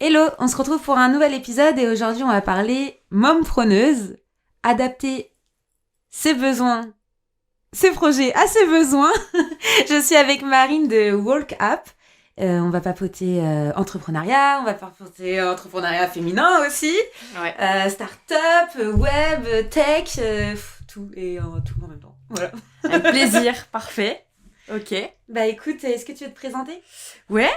Hello, on se retrouve pour un nouvel épisode et aujourd'hui on va parler mompreneuse, adapter ses besoins, ses projets à ses besoins. Je suis avec Marine de Walk Up. On va papoter entrepreneuriat, on va papoter entrepreneuriat féminin aussi, start-up, web, tech, tout et tout en même temps. Voilà. Avec plaisir, parfait. Ok. Bah écoute, est-ce que tu veux te présenter ? Ouais,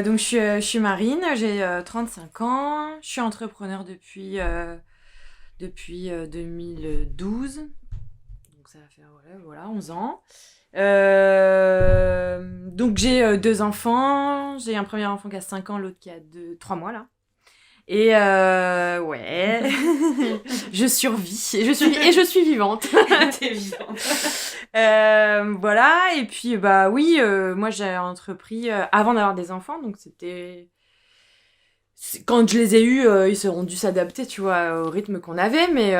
donc je suis Marine, j'ai 35 ans, je suis entrepreneur depuis 2012, donc ça va faire voilà 11 ans. Donc j'ai 2 enfants, j'ai un premier enfant qui a 5 ans, l'autre qui a 3 mois là. Et ouais, je survis, et je suis vivante. T'es vivante. Voilà, et puis bah oui, moi j'ai entrepris avant d'avoir des enfants, donc quand je les ai eus, ils ont dû s'adapter, tu vois, au rythme qu'on avait, mais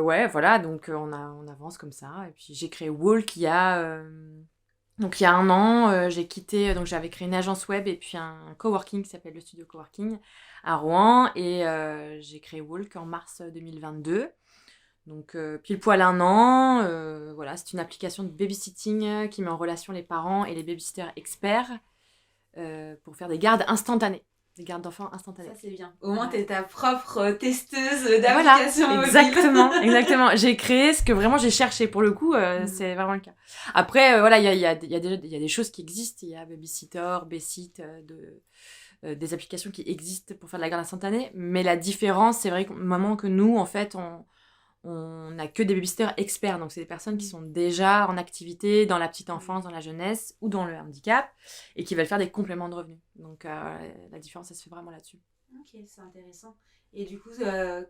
ouais, voilà, donc on avance comme ça. Et puis j'ai créé Walk il y a 1 an, j'ai quitté, donc j'avais créé une agence web et puis un coworking qui s'appelle le Studio Coworking à Rouen, et j'ai créé Walk en mars 2022. Donc pile poil 1 an, voilà, c'est une application de babysitting qui met en relation les parents et les babysitters experts pour faire des gardes instantanées, des gardes d'enfants instantanées. Ça c'est bien. Au moins t'es ta propre testeuse d'application voilà, mobile. exactement. J'ai créé ce que vraiment j'ai cherché, pour le coup, c'est vraiment le cas. Après, voilà, il y a des choses qui existent, il y a Babysitter, Bessit, des applications qui existent pour faire de la garde instantanée, mais la différence, c'est vrai qu'au moment que nous, en fait, on n'a que des babysitters experts, donc c'est des personnes qui sont déjà en activité dans la petite enfance, dans la jeunesse ou dans le handicap, et qui veulent faire des compléments de revenus. Donc la différence, ça se fait vraiment là-dessus. Ok, c'est intéressant. Et du coup,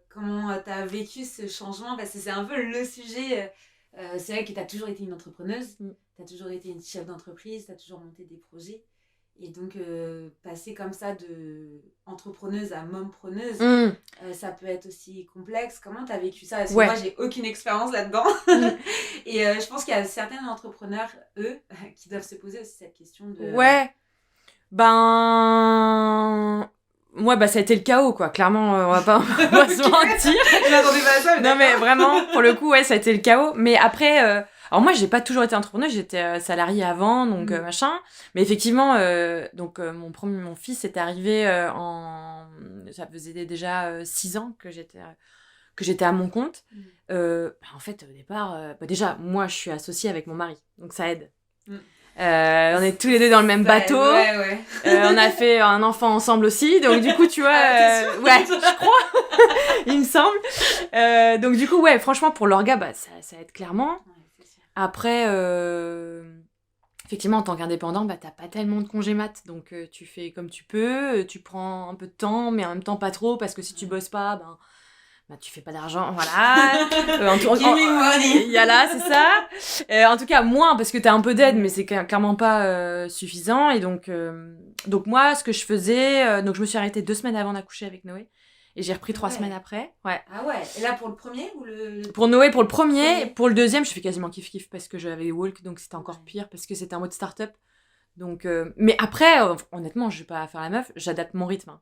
comment t'as vécu ce changement ? Parce que c'est un peu le sujet. C'est vrai que t'as toujours été une entrepreneuse, t'as toujours été une chef d'entreprise, t'as toujours monté des projets. Et donc, passer comme ça de entrepreneuse à mompreneuse, ça peut être aussi complexe. Comment t'as vécu ça ? Parce que moi, j'ai aucune expérience là-dedans. Et je pense qu'il y a certains entrepreneurs, eux, qui doivent se poser aussi cette question de... Ouais. Moi, bah, ça a été le chaos, quoi. Clairement, on va pas se mentir. Je m'attendais pas à ça, mais non, mais vraiment, pour le coup, ouais, ça a été le chaos. Mais après, alors moi, j'ai pas toujours été entrepreneuse, j'étais salariée avant, donc machin. Mais effectivement, mon fils est arrivé ça faisait déjà 6 ans que j'étais à mon compte. En fait, au départ, déjà, moi, je suis associée avec mon mari, donc ça aide. On est tous les deux dans le même bateau. Ouais. On a fait un enfant ensemble aussi, donc du coup, tu vois, ouais, je crois, il me semble. Donc du coup, ouais, franchement, pour l'orga, bah, ça aide clairement. Ouais, après, effectivement, en tant qu'indépendant, bah, t'as pas tellement de congés mat, donc tu fais comme tu peux, tu prends un peu de temps, mais en même temps pas trop, parce que si tu bosses pas, bah, tu fais pas d'argent, voilà. Il y a là, c'est ça. En tout cas, moins, parce que t'as un peu d'aide, mais c'est clairement pas suffisant. Et donc moi, ce que je faisais, donc je me suis arrêtée 2 semaines avant d'accoucher avec Noé. Et j'ai repris 3 semaines après. Ouais. Ah ouais. Et là, pour le premier ou le... Pour Noé, pour le premier. Pour le deuxième, je fais quasiment kiff-kiff parce que j'avais Walk, donc c'était encore pire, parce que c'était en mode start-up. Donc, mais après, honnêtement, je vais pas faire la meuf, j'adapte mon rythme. Hein.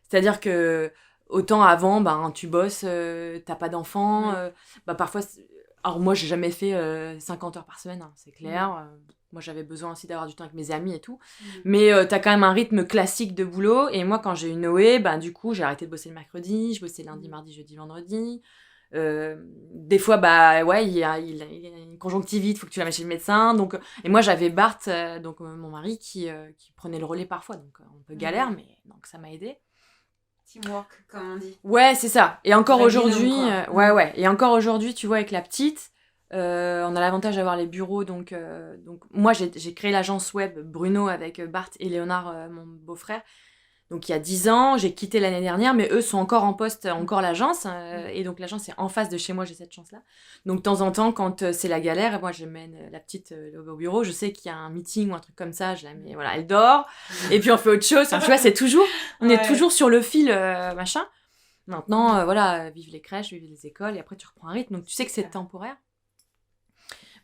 C'est-à-dire que autant avant, tu bosses, t'as pas d'enfants, parfois... Alors moi, j'ai jamais fait 50 heures par semaine, hein, c'est clair. Moi, j'avais besoin aussi d'avoir du temps avec mes amis et tout. Mais t'as quand même un rythme classique de boulot. Et moi, quand j'ai eu Noé, du coup, j'ai arrêté de bosser le mercredi. Je bossais lundi, mardi, jeudi, vendredi. Des fois, il y a une conjonctivite, il faut que tu la mettes chez le médecin. Donc, et moi, j'avais Bart, donc mon mari, qui prenait le relais parfois. Donc, un peu galère, mais donc, ça m'a aidée. Teamwork, comme on dit. Ouais, c'est ça. Et encore aujourd'hui, et encore aujourd'hui, tu vois, avec la petite, on a l'avantage d'avoir les bureaux. Donc moi, j'ai créé l'agence web Bruno avec Bart et Léonard, mon beau-frère. Donc il y a 10 ans, j'ai quitté l'année dernière, mais eux sont encore en poste, encore l'agence. Et donc l'agence est en face de chez moi, j'ai cette chance-là. Donc de temps en temps, quand c'est la galère, moi je mène la petite au bureau, je sais qu'il y a un meeting ou un truc comme ça, je la mets, voilà, elle dort. Et puis on fait autre chose. Enfin, tu vois, on est toujours sur le fil, machin. Maintenant, vive les crèches, vive les écoles, et après tu reprends un rythme. Donc tu sais que c'est temporaire.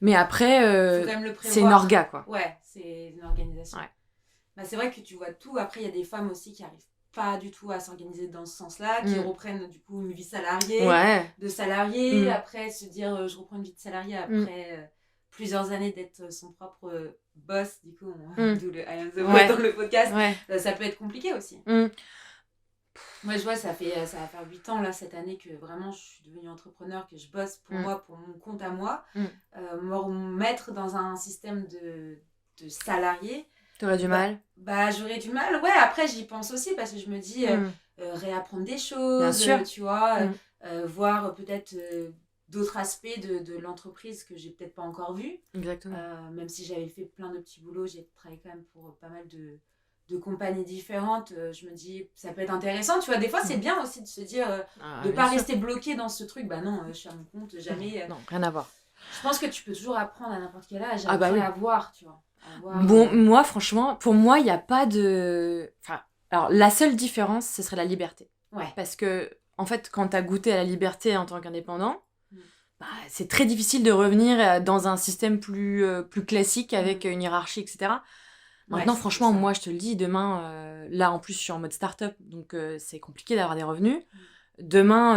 Mais après, c'est une orga, quoi. Ouais, c'est une organisation. Ouais. C'est vrai que tu vois tout. Après, il y a des femmes aussi qui arrivent pas du tout à s'organiser dans ce sens-là, qui reprennent du coup une vie salariée, de salarié, après se dire je reprends une vie de salarié après plusieurs années d'être son propre boss, du coup, d'où le I am the boss dans le podcast, ça peut être compliqué aussi. Moi, je vois, ça va faire 8 ans là, cette année que vraiment je suis devenue entrepreneur, que je bosse pour moi, pour mon compte à moi. Me remettre dans un système de salarié. T'aurais du mal? J'aurais du mal. Ouais, après, j'y pense aussi parce que je me dis réapprendre des choses, tu vois, voir peut-être d'autres aspects de l'entreprise que j'ai peut-être pas encore vus. Exactement. Même si j'avais fait plein de petits boulots, j'ai travaillé quand même pour pas mal de compagnies différentes, je me dis ça peut être intéressant, tu vois, des fois c'est bien aussi de se dire de pas rester bloqué dans ce truc, non, je suis à mon compte, jamais. Non, rien à voir. Je pense que tu peux toujours apprendre à n'importe quel âge, à voir, tu vois. Bon, moi franchement, pour moi il n'y a pas de... alors la seule différence, ce serait la liberté. Parce que en fait, quand tu as goûté à la liberté en tant qu'indépendant, c'est très difficile de revenir dans un système plus classique avec une hiérarchie, etc. Maintenant, franchement, moi, je te le dis, demain, là, en plus, je suis en mode start-up, donc c'est compliqué d'avoir des revenus. Demain,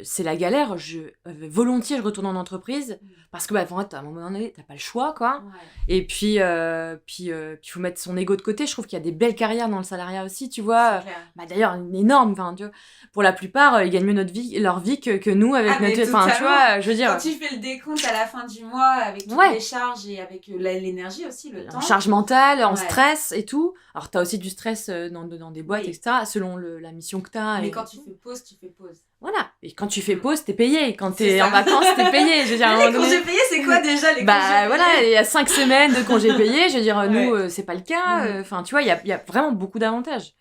c'est la galère. Volontiers, je retourne en entreprise parce que, en fait, à un moment donné, t'as pas le choix, quoi. Et puis, faut mettre son ego de côté. Je trouve qu'il y a des belles carrières dans le salariat aussi, tu vois. D'ailleurs, une énorme. Tu vois, pour la plupart, ils gagnent mieux leur vie que nous avec notre. Enfin, tu vois, je veux dire. Quand tu fais le décompte à la fin du mois avec toutes les charges et avec l'énergie aussi, le temps. Charge mentale, en stress et tout. Alors, t'as aussi du stress dans des boîtes, etc. Selon la mission que t'as. Mais quand tu fais pause, tu fais pause. Voilà. Et quand tu fais pause, t'es payé. Quand t'es en vacances, t'es payé. Je veux dire, les congés payés, c'est quoi déjà les congés payés ? Voilà, il y a 5 semaines de congés payés. Je veux dire, nous, c'est pas le cas. Enfin, tu vois, il y a vraiment beaucoup d'avantages.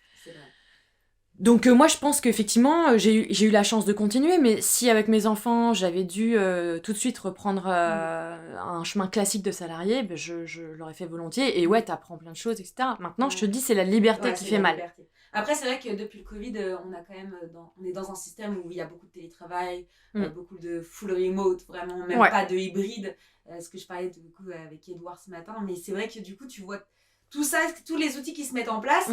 Donc moi, je pense qu'effectivement, j'ai eu la chance de continuer. Mais si avec mes enfants, j'avais dû tout de suite reprendre un chemin classique de salarié, je l'aurais fait volontiers. Et t'apprends plein de choses, etc. Maintenant, je te dis, c'est la liberté qui fait mal. Liberté. Après, c'est vrai que depuis le Covid, on est dans un système où il y a beaucoup de télétravail, beaucoup de full remote, vraiment, même pas de hybride. Ce que je parlais du coup avec Edouard ce matin. Mais c'est vrai que du coup, tu vois tout ça, tous les outils qui se mettent en place.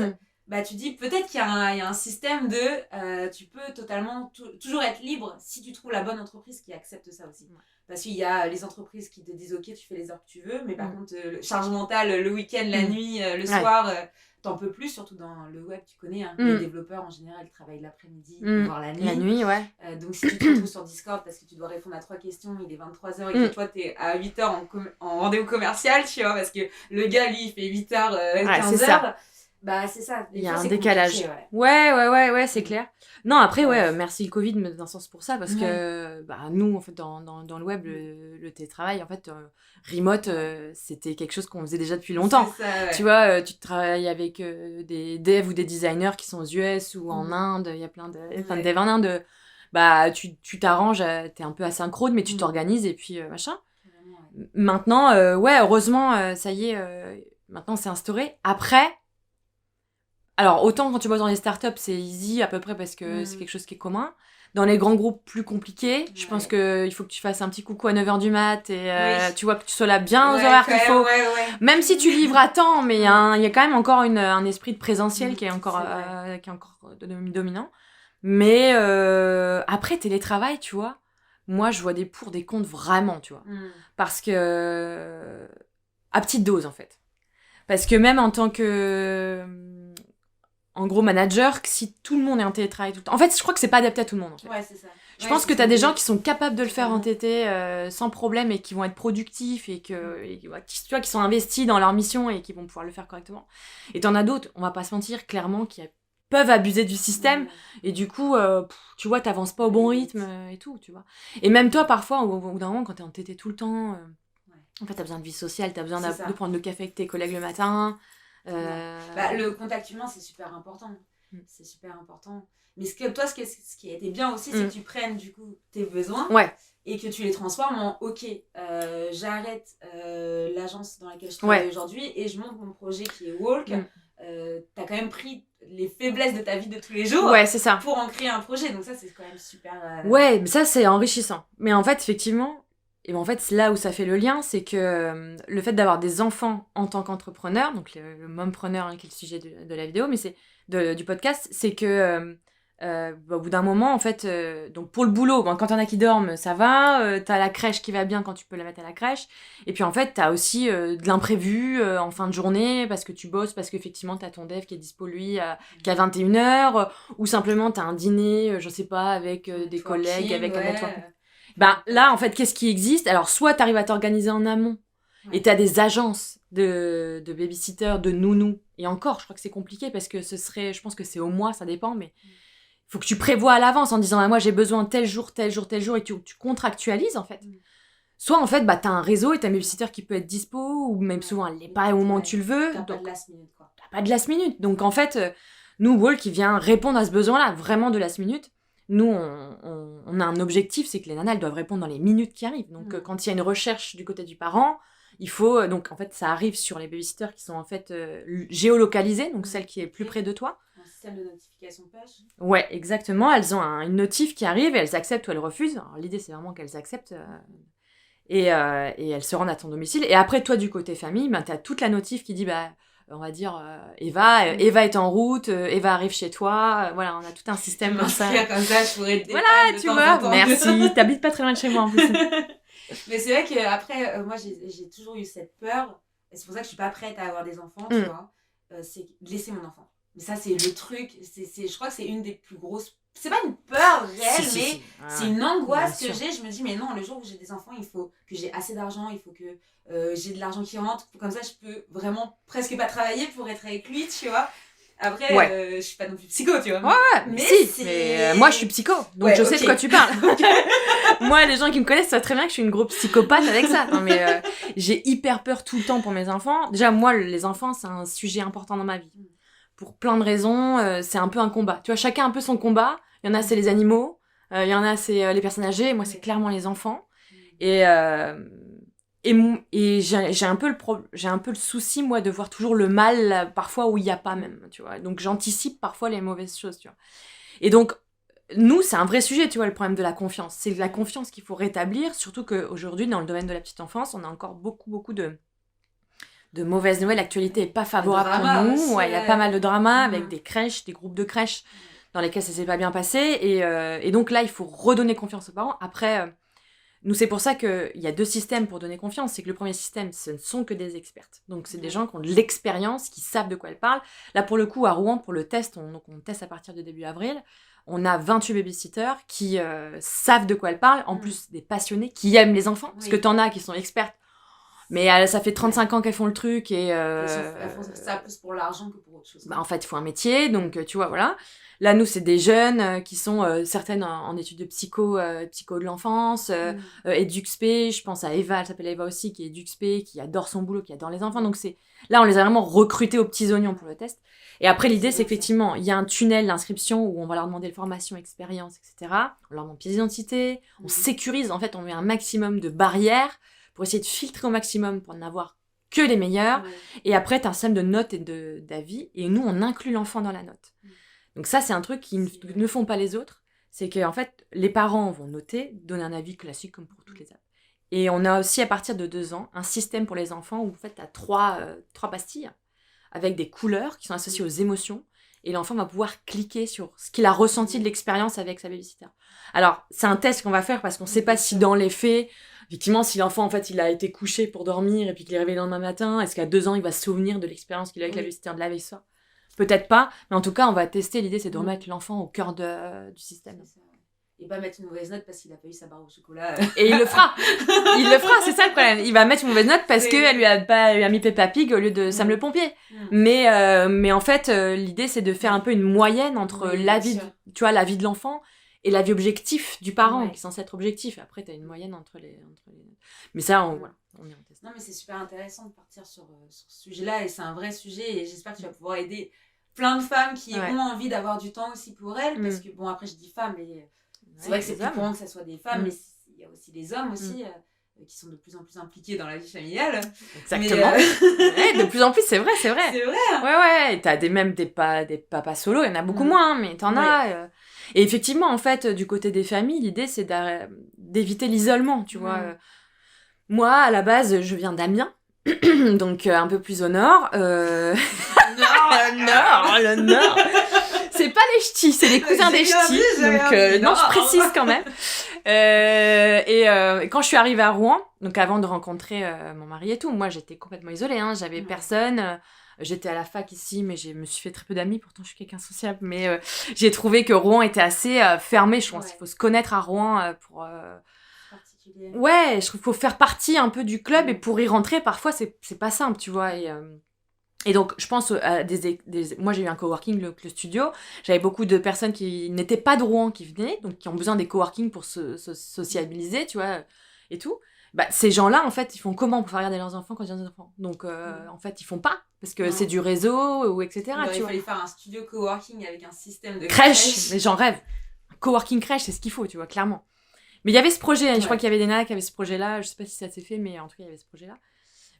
Tu dis peut-être qu'il y a un système de tu peux totalement toujours être libre si tu trouves la bonne entreprise qui accepte ça aussi. Parce qu'il y a les entreprises qui te disent ok, tu fais les heures que tu veux, mais par contre charge mentale le week-end, la nuit, le soir, t'en peux plus, surtout dans le web, tu connais, les développeurs en général ils travaillent l'après-midi, voire la nuit. La nuit, donc si tu te retrouves sur Discord parce que tu dois répondre à 3 questions, il est 23h et que toi t'es à 8h en rendez-vous commercial, tu vois, parce que le gars lui il fait 8h, 15h. C'est ça. Il y a un décalage. Ouais, c'est clair. Non, après, merci le Covid d'un sens pour ça, parce que nous, en fait, dans le web, le télétravail, en fait, remote, c'était quelque chose qu'on faisait déjà depuis longtemps. C'est ça, tu vois, tu travailles avec des devs ou des designers qui sont aux US ou en Inde, il y a plein de devs en Inde. Tu t'arranges, t'es un peu asynchrone, mais tu t'organises et puis machin. Maintenant, heureusement, ça y est, maintenant c'est instauré. Après, alors, autant quand tu bosses dans les startups, c'est easy à peu près parce que c'est quelque chose qui est commun. Dans les grands groupes plus compliqués, je pense qu'il faut que tu fasses un petit coucou à 9h du mat et tu vois que tu sois là bien aux horaires qu'il faut. Même si tu livres à temps, mais il y a quand même encore un esprit de présentiel qui est encore dominant. Mais après, télétravail, tu vois, moi, je vois des pour, des contre vraiment, tu vois. Parce que... à petite dose, en fait. Parce que même en tant que... en gros, manager, si tout le monde est en télétravail tout le temps... En fait, je crois que c'est pas adapté à tout le monde, en fait. Ouais, c'est ça. Je pense que t'as des gens qui sont capables de le faire en TT sans problème et qui vont être productifs et tu vois, qui sont investis dans leur mission et qui vont pouvoir le faire correctement. Et t'en as d'autres, on va pas se mentir, clairement, qui peuvent abuser du système et du coup, tu vois, t'avances pas au bon rythme et tout, tu vois. Et même toi, parfois, au bout d'un moment, quand t'es en TT tout le temps, en fait, t'as besoin de vie sociale, t'as besoin de prendre le café avec tes collègues le matin... le contact humain c'est super important. C'est super important. Mais ce qui a été bien aussi, c'est que tu prennes du coup tes besoins et que tu les transformes en ok, j'arrête l'agence dans laquelle je travaille aujourd'hui et je monte mon projet qui est Walk. T'as quand même pris les faiblesses de ta vie de tous les jours c'est ça. Pour en créer un projet, donc ça c'est quand même super mais ça c'est enrichissant. Mais en fait effectivement Et en fait, c'est là où ça fait le lien, c'est que le fait d'avoir des enfants en tant qu'entrepreneur, donc le mompreneur, hein, qui est le sujet de la vidéo, mais c'est du podcast, c'est que au bout d'un moment, en fait, donc pour le boulot, quand t'en as qui dorment, ça va, t'as la crèche qui va bien quand tu peux la mettre à la crèche, et puis en fait, t'as aussi de l'imprévu en fin de journée, parce que tu bosses, parce qu'effectivement, t'as ton dev qui est dispo, lui, qu'à 21h, ou simplement t'as un dîner, je sais pas, avec des collègues, avec un network. Ben là, en fait, qu'est-ce qui existe ? Alors, soit t'arrives à t'organiser en amont, et t'as des agences de babysitters, de nounous, et encore, je crois que c'est compliqué, parce que je pense que c'est au mois, ça dépend, mais il faut que tu prévois à l'avance en disant moi j'ai besoin tel jour, et tu contractualises en fait. Soit en fait t'as un réseau et t'as un babysitter qui peut être dispo, ou même souvent elle n'est pas au moment où tu le veux. T'as pas de last minute quoi. T'as pas de last minute. Donc en fait, nous, Walk qui vient répondre à ce besoin-là, vraiment de last minute. Nous, on a un objectif, c'est que les nanas elles doivent répondre dans les minutes qui arrivent. Donc quand il y a une recherche du côté du parent, il faut donc en fait ça arrive sur les babysitters qui sont en fait géolocalisées, donc celle qui est plus près de toi. Un système de notification push. Ouais, exactement. Elles ont une notif qui arrive et elles acceptent ou elles refusent. Alors, l'idée, c'est vraiment qu'elles acceptent et elles se rendent à ton domicile. Et après, toi, du côté famille, tu as toute la notif qui dit, on va dire, Eva est en route, Eva arrive chez toi. Voilà, on a tout un système comme ça. Comme ça, je pourrais te voilà, tu vois. Merci. T'habites pas très loin de chez moi, en plus. Mais c'est vrai qu'après, moi, j'ai toujours eu cette peur. Et c'est pour ça que je suis pas prête à avoir des enfants, tu vois. C'est de laisser mon enfant. Mais ça, c'est le truc, je crois que c'est une des plus grosses... C'est pas une peur réelle, mais c'est une angoisse que j'ai. Je me dis, mais non, le jour où j'ai des enfants, il faut que j'ai assez d'argent, il faut que j'ai de l'argent qui rentre. Comme ça, je peux vraiment presque pas travailler pour être avec lui, tu vois. Après, je suis pas non plus psycho, tu vois. Ouais, mais moi, je suis psycho, donc je sais de quoi tu parles. Moi, les gens qui me connaissent savent très bien que je suis une grosse psychopathe avec ça. Non, mais j'ai hyper peur tout le temps pour mes enfants. Déjà, moi, les enfants, c'est un sujet important dans ma vie. Pour plein de raisons, c'est un peu un combat. Tu vois, chacun a un peu son combat. Il y en a, c'est les animaux. Il y en a, c'est les personnes âgées. Moi, c'est clairement les enfants. Et j'ai un peu le souci, moi, de voir toujours le mal, parfois, où il n'y a pas même, tu vois. Donc, j'anticipe parfois les mauvaises choses, tu vois. Et donc, nous, c'est un vrai sujet, tu vois, le problème de la confiance. C'est la confiance qu'il faut rétablir, surtout qu'aujourd'hui, dans le domaine de la petite enfance, on a encore beaucoup de mauvaises nouvelles. L'actualité n'est pas favorable pour nous. Ouais, il y a pas mal de dramas avec des crèches, des groupes de crèches dans lesquels ça s'est pas bien passé. Et donc là, il faut redonner confiance aux parents. Après, nous, c'est pour ça qu'il y a 2 systèmes pour donner confiance. C'est que le premier système, ce ne sont que des expertes. Donc, c'est des gens qui ont de l'expérience, qui savent de quoi elles parlent. Là, pour le coup, à Rouen, pour le test, on teste à partir de début avril. On a 28 babysitters qui savent de quoi elles parlent. En plus, des passionnés qui aiment les enfants. Parce que t'en as qui sont expertes. Mais ça fait 35 ans qu'elles font le truc et... Elles font ça plus pour l'argent que pour autre chose. En fait, il faut un métier, donc tu vois, voilà. Là, nous, c'est des jeunes qui sont certaines en études de psycho de l'enfance, EduxP, je pense à Eva, elle s'appelle Eva aussi, qui est EduxP, qui adore son boulot, qui adore les enfants. Donc là, on les a vraiment recrutés aux petits oignons pour le test. Et après, l'idée, c'est qu'effectivement, il y a un tunnel d'inscription où on va leur demander formation, expérience, etc. On leur demande pièce d'identité, on sécurise, en fait, on met un maximum de barrières pour essayer de filtrer au maximum pour n'avoir que les meilleurs. Et après, tu as un système de notes et d'avis. Et nous, on inclut l'enfant dans la note. Donc ça, c'est un truc qui ne font pas les autres. C'est qu'en fait, les parents vont noter, donner un avis classique comme pour toutes les apps. Et on a aussi, à partir de 2 ans, un système pour les enfants où en fait, tu as 3 pastilles avec des couleurs qui sont associées aux émotions. Et l'enfant va pouvoir cliquer sur ce qu'il a ressenti de l'expérience avec sa babysitter. Alors, c'est un test qu'on va faire parce qu'on ne sait pas si dans les faits... Effectivement, si l'enfant, en fait, il a été couché pour dormir et puis qu'il est réveillé le lendemain matin, est-ce qu'à 2 ans, il va se souvenir de l'expérience qu'il a avec la babysitter de la veille soir ? Peut-être pas, mais en tout cas, on va tester. L'idée, c'est de remettre l'enfant au cœur du système. Et pas mettre une mauvaise note parce qu'il a pas eu sa barre au chocolat. Et il le fera. C'est ça le problème. Il va mettre une mauvaise note parce qu'elle lui a mis Peppa Pig au lieu de Sam le pompier. Mais en fait, l'idée, c'est de faire un peu une moyenne entre la vie de l'enfant et la vie objectif du parent, qui est censé être objectif. Après, tu as une moyenne entre les... Mais ça, on y en teste. Non, mais c'est super intéressant de partir sur ce sujet-là, et c'est un vrai sujet, et j'espère que tu vas pouvoir aider plein de femmes qui ont envie d'avoir du temps aussi pour elles, parce que, bon, après, je dis femmes, mais c'est vrai que c'est plus courant que ça soit des femmes, mais il y a aussi des hommes aussi, qui sont de plus en plus impliqués dans la vie familiale. Exactement. De plus en plus, c'est vrai. C'est vrai. Ouais. T'as même des papas solo, il y en a beaucoup moins, mais t'en as... Et effectivement, en fait, du côté des familles, l'idée, c'est d'éviter l'isolement, tu vois. Moi, à la base, je viens d'Amiens, donc un peu plus au nord. Le nord. C'est pas les ch'tis, c'est les cousins des ch'tis. Donc non, je précise quand même. Et quand je suis arrivée à Rouen, donc avant de rencontrer mon mari et tout, moi j'étais complètement isolée, hein, j'avais personne. J'étais à la fac ici, mais je me suis fait très peu d'amis, pourtant je suis quelqu'un sociable. Mais j'ai trouvé que Rouen était assez fermé, je pense qu'il faut se connaître à Rouen pour... Ouais, je trouve qu'il faut faire partie un peu du club et pour y rentrer, parfois c'est pas simple, tu vois. Et donc, je pense à moi, j'ai eu un coworking, le studio. J'avais beaucoup de personnes qui n'étaient pas de Rouen qui venaient, donc qui ont besoin des coworking pour se sociabiliser, tu vois, et tout. Bah, ces gens-là, en fait, ils font comment pour faire regarder leurs enfants quand ils ont des enfants ? Donc, en fait, ils font pas, parce que c'est du réseau, ou etc. Tu vois. Il fallait faire un studio coworking avec un système de crèche. Mais j'en rêve. Un coworking crèche, c'est ce qu'il faut, tu vois, clairement. Mais il y avait ce projet, je crois qu'il y avait des nanas qui avaient ce projet-là, je sais pas si ça s'est fait, mais en tout cas, il y avait ce projet-là.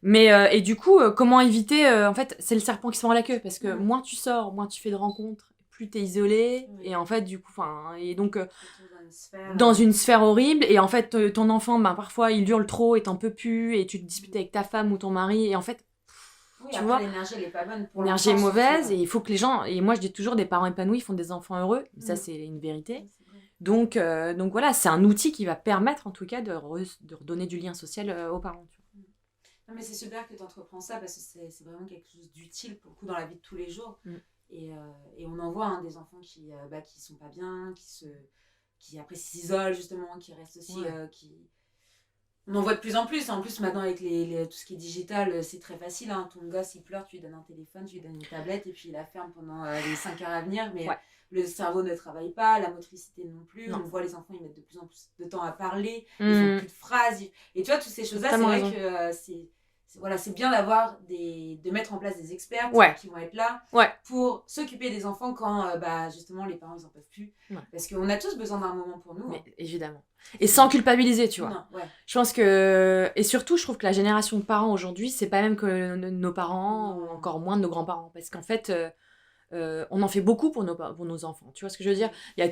Mais et du coup, comment éviter en fait, c'est le serpent qui se mord la queue parce que moins tu sors, moins tu fais de rencontres, plus t'es isolé et en fait du coup et donc dans une sphère horrible et en fait ton enfant parfois il hurle trop et t'en peux plus et tu te disputes avec ta femme ou ton mari et en fait tu vois, l'énergie elle est pas bonne pour l'énergie est mauvaise et il faut que les gens et moi je dis toujours des parents épanouis font des enfants heureux, ça c'est une vérité. Donc voilà, c'est un outil qui va permettre en tout cas de redonner du lien social aux parents. Tu vois. Non, mais c'est super que tu entreprends ça parce que c'est vraiment quelque chose d'utile pour le coup dans la vie de tous les jours. Et on en voit des enfants qui sont pas bien, qui après s'isolent justement, qui restent aussi... On en voit de plus en plus. En plus, maintenant, avec tout ce qui est digital, c'est très facile. Hein. Ton gosse, il pleure, tu lui donnes un téléphone, tu lui donnes une tablette et puis il la ferme pendant les 5 heures à venir. Mais le cerveau ne travaille pas, la motricité non plus. On voit les enfants, ils mettent de plus en plus de temps à parler, ils font plus de phrases. Et tu vois, toutes ces choses-là, c'est vrai que c'est bien de mettre en place des experts qui vont être là pour s'occuper des enfants quand justement les parents ils en peuvent plus parce qu'on a tous besoin d'un moment pour nous. Mais, évidemment. Et sans culpabiliser, tu vois. Je pense que et surtout je trouve que la génération de parents aujourd'hui c'est pas même que nos parents ou encore moins de nos grands-parents parce qu'en fait on en fait beaucoup pour nos enfants, tu vois ce que je veux dire. Il y a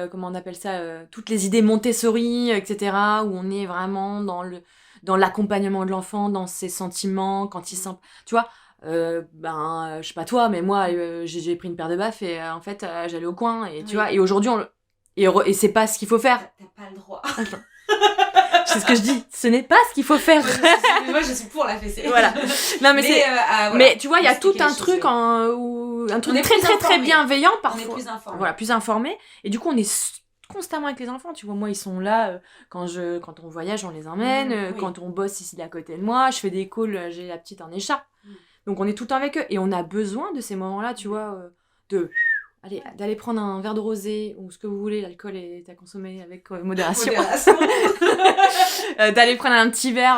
comment on appelle ça, toutes les idées Montessori, etc. où on est vraiment dans l'accompagnement de l'enfant, dans ses sentiments, quand il sent... Tu vois, je sais pas toi, mais moi, j'ai pris une paire de baffes et en fait, j'allais au coin. Et tu vois, et aujourd'hui, et c'est pas ce qu'il faut faire. T'as pas le droit. C'est ce que je dis, ce n'est pas ce qu'il faut faire. Moi, je suis pour la fessée. Voilà. Non, mais mais tu vois, il y a tout un truc un truc très très très bienveillant parfois. On est plus informé. Voilà, plus informé. Et du coup, on est constamment avec les enfants, tu vois. Moi, ils sont là quand on voyage, on les emmène. Quand on bosse ici à côté de moi, je fais des calls, j'ai la petite en écharpe. Donc, on est tout le temps avec eux. Et on a besoin de ces moments-là, tu vois, d'aller prendre un verre de rosé ou ce que vous voulez, l'alcool est à consommer avec modération. D'aller prendre un petit verre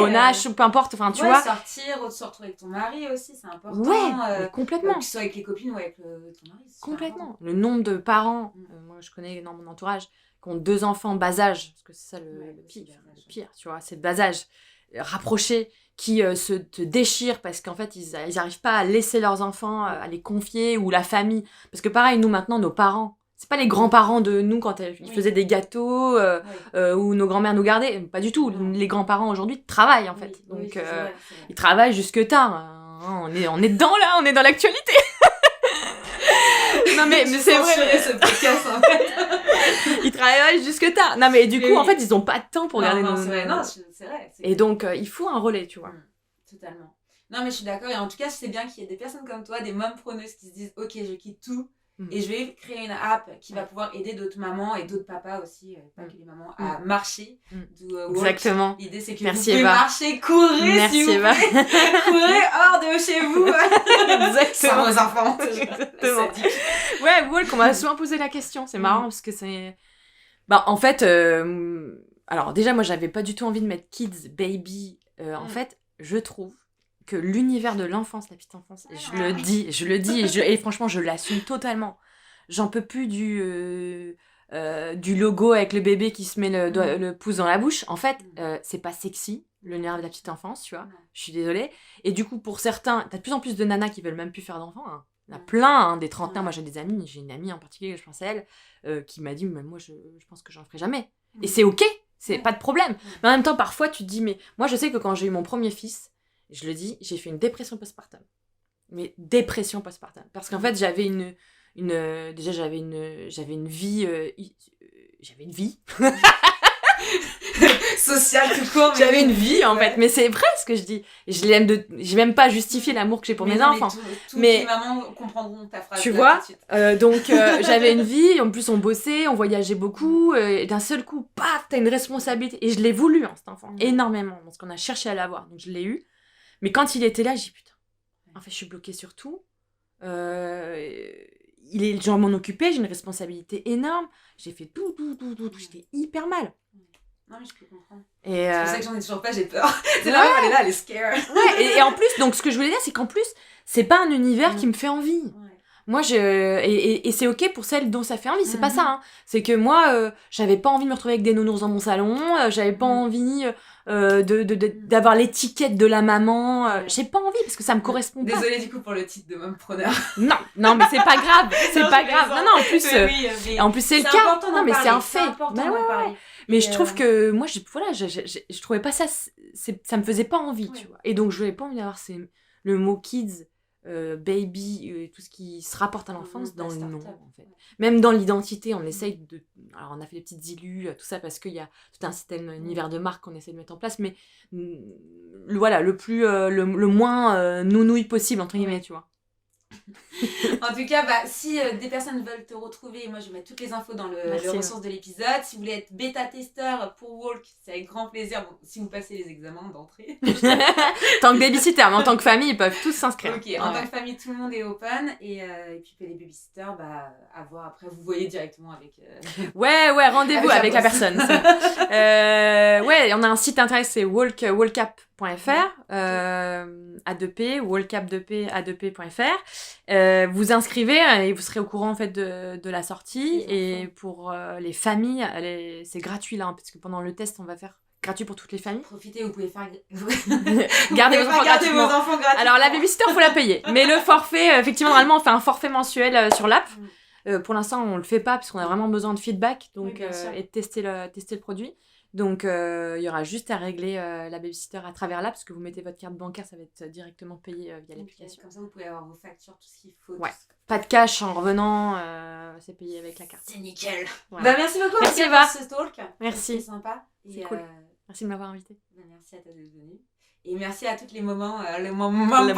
au Nash, peu importe, enfin tu vois. Sortir, ou de se retrouver avec ton mari aussi, c'est important. Ouais, complètement. Que ce soit avec les copines ou avec ton mari. Complètement. Le nombre de parents, moi je connais dans mon entourage, qui ont 2 enfants bas âge, parce que c'est ça le pire, tu vois, c'est le bas âge, rapprochés, qui se déchirent parce qu'en fait ils arrivent pas à laisser leurs enfants à les confier ou la famille parce que pareil nous maintenant nos parents c'est pas les grands-parents de nous quand ils faisaient des gâteaux ou nos grands-mères nous gardaient, pas du tout. Les grands-parents aujourd'hui travaillent en fait donc c'est vrai. Ils travaillent jusque tard, on est dedans là, on est dans l'actualité. Non mais c'est vrai ce podcast en fait. Ils travaillent jusque tard. Non mais du coup en fait ils ont pas de temps pour regarder nos... c'est vrai. Et donc il faut un relais, tu vois. Totalement. Non mais je suis d'accord et en tout cas c'est bien qu'il y ait des personnes comme toi, des mompreneuses qui se disent ok je quitte tout et je vais créer une app qui va pouvoir aider d'autres mamans et d'autres papas aussi, pas que les mamans, à marcher. Exactement. L'idée c'est que merci vous pouvez Eva. Marcher, courir merci s'il vous Eva. plaît. Courez hors de chez vous. Exactement. Sans vos enfants. Exactement. Ouais, Walk, on m'a souvent posé la question, c'est marrant parce que c'est... en fait, alors déjà moi j'avais pas du tout envie de mettre kids, baby, en fait je trouve que l'univers de l'enfance, la petite enfance, je le dis et franchement je l'assume totalement. J'en peux plus du logo avec le bébé qui se met le pouce dans la bouche. En fait, c'est pas sexy, l'univers de la petite enfance, tu vois. Je suis désolée. Et du coup, pour certains, t'as de plus en plus de nanas qui veulent même plus faire d'enfants. Hein. Il y en a plein, des trentenaires. Moi, j'ai des amis, j'ai une amie en particulier, je pense à elle, qui m'a dit, mais moi, je pense que j'en ferai jamais. Et c'est ok. C'est pas de problème. Mais en même temps, parfois, tu te dis, mais moi, je sais que quand j'ai eu mon premier fils, je le dis, j'ai fait une dépression postpartum. Mais dépression postpartum. Parce qu'en fait, j'avais déjà, j'avais une vie... j'avais une vie. Sociale tout court. J'avais une vie, en fait. Mais c'est vrai ce que je dis. J'ai même pas justifié l'amour que j'ai pour mes enfants. Toutes les mamans comprendront ta phrase. Tu vois, donc j'avais une vie, en plus on bossait, on voyageait beaucoup, et d'un seul coup, paf, t'as une responsabilité. Et je l'ai voulu, cet enfant, énormément, parce qu'on a cherché à l'avoir, donc je l'ai eu. Mais quand il était là, j'ai dit, putain, en fait, je suis bloquée sur tout. Je dois m'en occuper, j'ai une responsabilité énorme. J'ai fait tout, j'étais hyper mal. Non, mais je peux comprendre. C'est pour ça que j'en ai toujours pas, j'ai peur. C'est là, elle est là, elle est scare. Ouais, et en plus, donc ce que je voulais dire, c'est qu'en plus, c'est pas un univers qui me fait envie. Ouais. Moi, et c'est ok pour celles dont ça fait envie, c'est pas ça. Hein. C'est que moi, j'avais pas envie de me retrouver avec des nounours dans mon salon, j'avais pas envie d'avoir l'étiquette de la maman. J'ai pas envie parce que ça me correspond pas. Désolée du coup pour le titre de mompreneur. Non, mais c'est pas grave, c'est pas grave. Non, en plus c'est le cas. Non, mais c'est un fait. Mais je trouve que moi, je trouvais pas ça, ça me faisait pas envie, tu vois. Et donc, je voulais pas envie d'avoir le mot kids, baby, tout ce qui se rapporte à l'enfance dans le nom, en fait. Même dans l'identité, on essaye de... Alors, on a fait des petites illus, tout ça, parce qu'il y a tout un système, univers de marque qu'on essaie de mettre en place, mais voilà, le moins nounouille possible, entre guillemets, tu vois. En tout cas, si des personnes veulent te retrouver, moi je vais mettre toutes les infos dans le ressources de l'épisode. Si vous voulez être bêta-testeur pour Walk, c'est avec grand plaisir. Bon, si vous passez les examens d'entrée. Tant que babysitter, mais en tant que famille, ils peuvent tous s'inscrire. Ok, en tant que famille, tout le monde est open. Et puis les babysitters, à voir après, vous voyez directement avec. Ouais, rendez-vous avec la personne. Ouais, on a un site internet, c'est walkup.fr, A2P, walkup2P, A2P.fr. Vous inscrivez et vous serez au courant en fait de la sortie. Et pour les familles, c'est gratuit là, parce que pendant le test, on va faire gratuit pour toutes les familles. Profitez, vous pouvez faire... Gardez vos enfants gratuitement. Alors la babysitter, faut la payer. Mais le forfait, effectivement, normalement, on fait un forfait mensuel sur l'app. Pour l'instant, on le fait pas parce qu'on a vraiment besoin de feedback et de tester le produit. Donc, il y aura juste à régler la babysitter à travers l'app, parce que vous mettez votre carte bancaire, ça va être directement payé via l'application. Comme ça, vous pouvez avoir vos factures, tout ce qu'il faut. Ouais. Pas de cash en revenant, c'est payé avec la carte. C'est nickel. Voilà. Merci beaucoup merci Eva pour ce talk. Merci. C'est sympa. C'est cool. Merci de m'avoir invité. Merci à toi d'être venue. Et merci à toutes les mamans, les mamans bonheur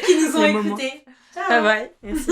qui nous ont écoutés. Ciao. Bye bye. Merci.